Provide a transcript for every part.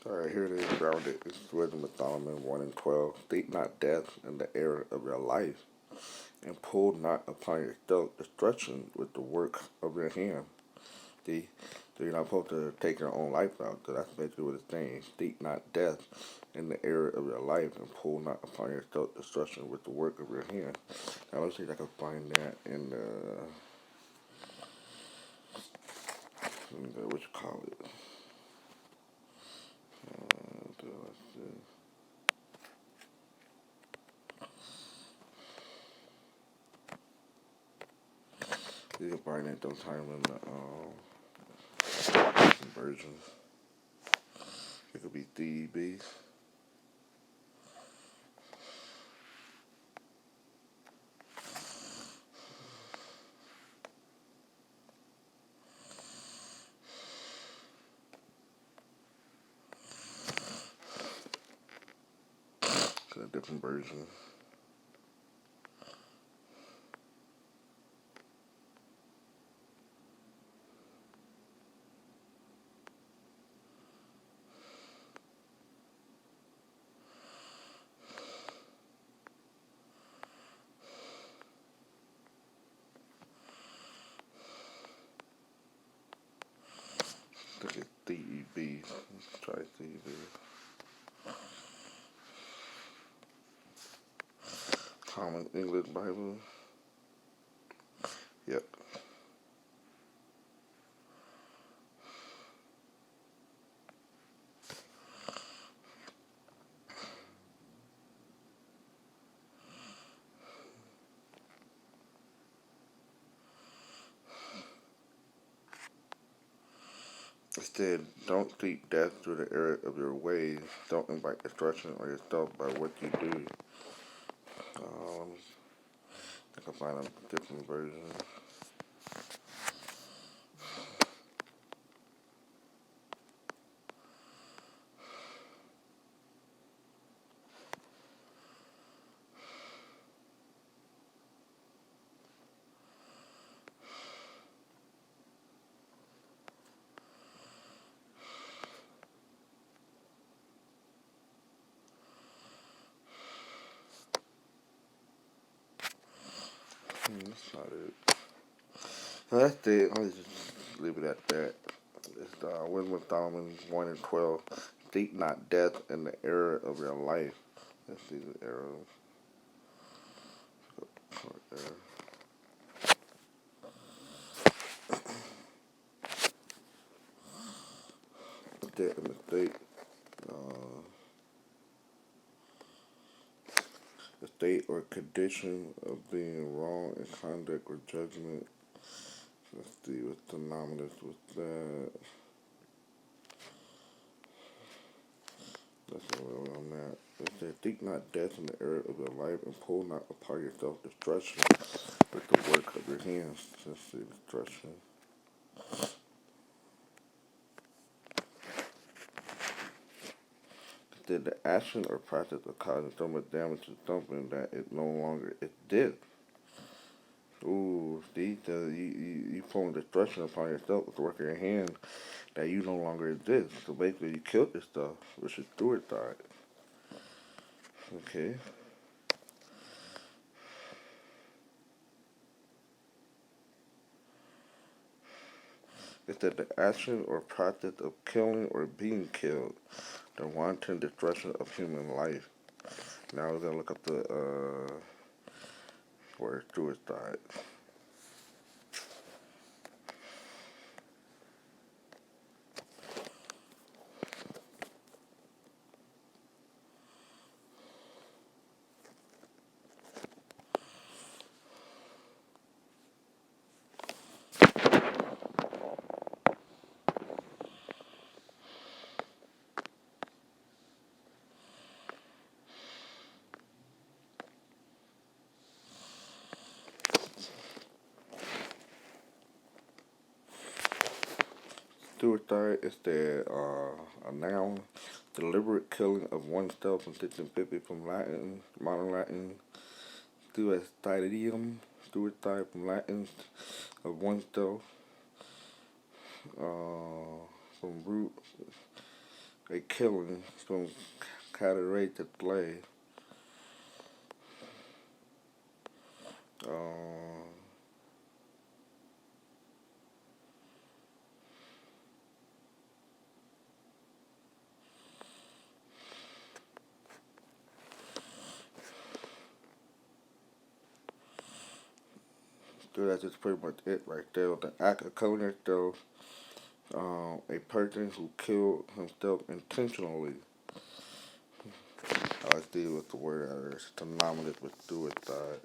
Alright, here it is, grounded. This is Wisdom of Solomon 1 and 12. Think not death in the air of your life, and pull not upon yourself destruction with the work of your hand. See? So you're not supposed to take your own life out. So that's basically what it's saying. Think not death in the area of your life, and pull not upon yourself destruction with the work of your hand. Now let's see if I can find that in the what you call it. Let's see. You can find it sometime in the different versions. It could be DEB. So a different version. Look at DEB. Let's try DEB. Common English Bible. Yep. Instead, don't seek death through the area of your ways. Don't invite destruction on yourself by what you do. I can find a different version. That's not it. So that's it. I'll just leave it at that. It's Wisdom of Solomon 1 and 12. Seek not death in the era of your life. Let's see the arrows. Death in the state. The state or condition of being wrong in conduct or judgment. Let's see what's synonymous with that. That's where I'm at. It said, think not death in the area of your life, and pull not upon yourself destruction with the work of your hands. Let's see, destruction. Did the action or practice of causing so much damage to something that it no longer exists? Ooh, see, you pulling destruction upon yourself with the work of your hand that you no longer exist. So basically, you killed this stuff, which is suicide. Okay. It said the action or practice of killing or being killed, the wanton destruction of human life. Now we're gonna look up the word suicide. Suicide is a noun, deliberate killing of oneself in 1650 from Latin, modern Latin, suicidum, suicide from Latin of oneself, from root a killing from cataract delay. Um, so that's just pretty much it right there. The act of killing yourself, a person who killed himself intentionally. I like to deal with the word as synonymous with suicide.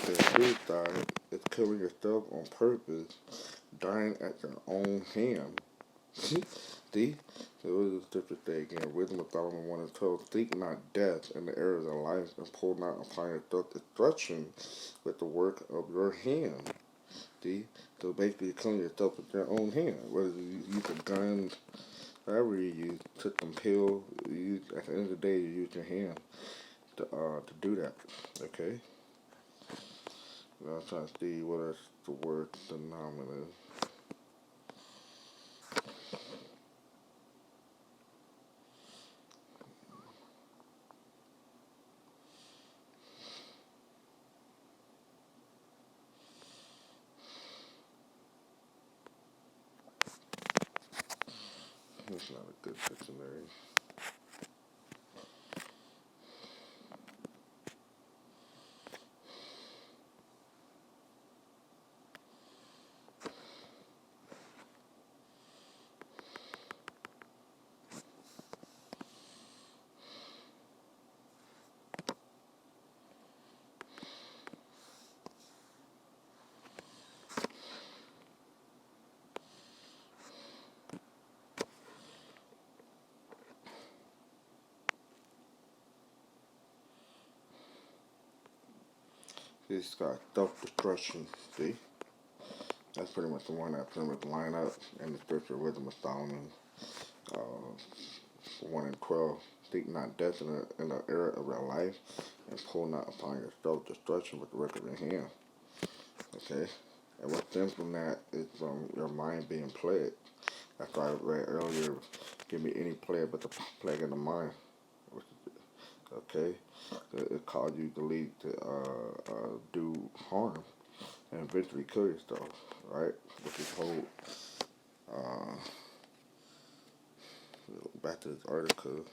The suicide is killing yourself on purpose, dying at your own hand. See? So it was a different thing again. Wisdom of Solomon 1 and 12. Seek not death in the areas of life, and pull not upon yourself destruction with the work of your hand. See? So basically, you're killing yourself with your own hand. Whether you use a gun, however you use, took them pills, at the end of the day, you use your hand to do that. Okay? I'm trying to see what is the word phenomenon. It's not a good dictionary. It's got self-destruction. See? That's pretty much the one that pretty much line up in the scripture wisdom of Solomon, 1 and 12. Seek not death in the era of your life, and pull not upon your self-destruction with the work of your hand. Okay? And what stems from that is from your mind being plagued. That's why I read earlier, give me any plague but the plague in the mind. Okay? It caused you to lead to do harm and eventually kill yourself, right? With this whole, uh, back to this article,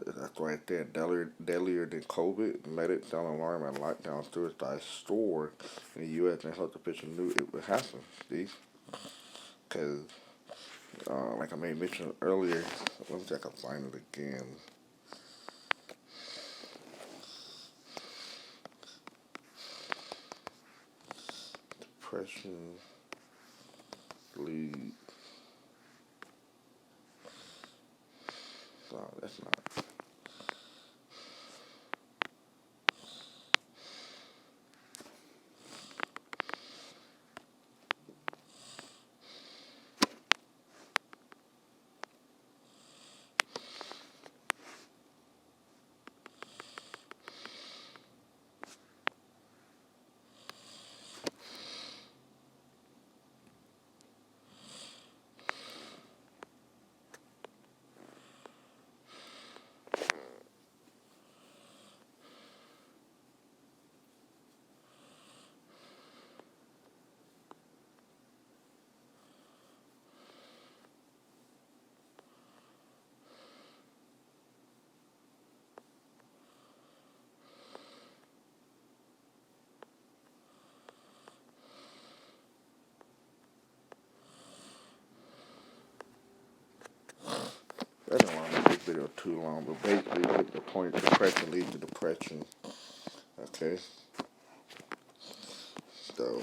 that's right there, deadlier than COVID, medics down alarm and lockdown suicide SOAR in the U.S. and health officials knew it would happen, see? Because, like I made mention earlier, let me see if I can find it again. Depression lead. No, that's not. video too long, but basically, you get the point. Depression leads to depression. Okay. So,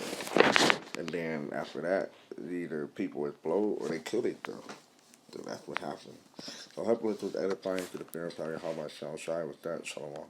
and then after that, either people explode or they kill themselves. So that's what happened. So hopefully this was edifying to the parents out here how my sound shy with that. Shalom.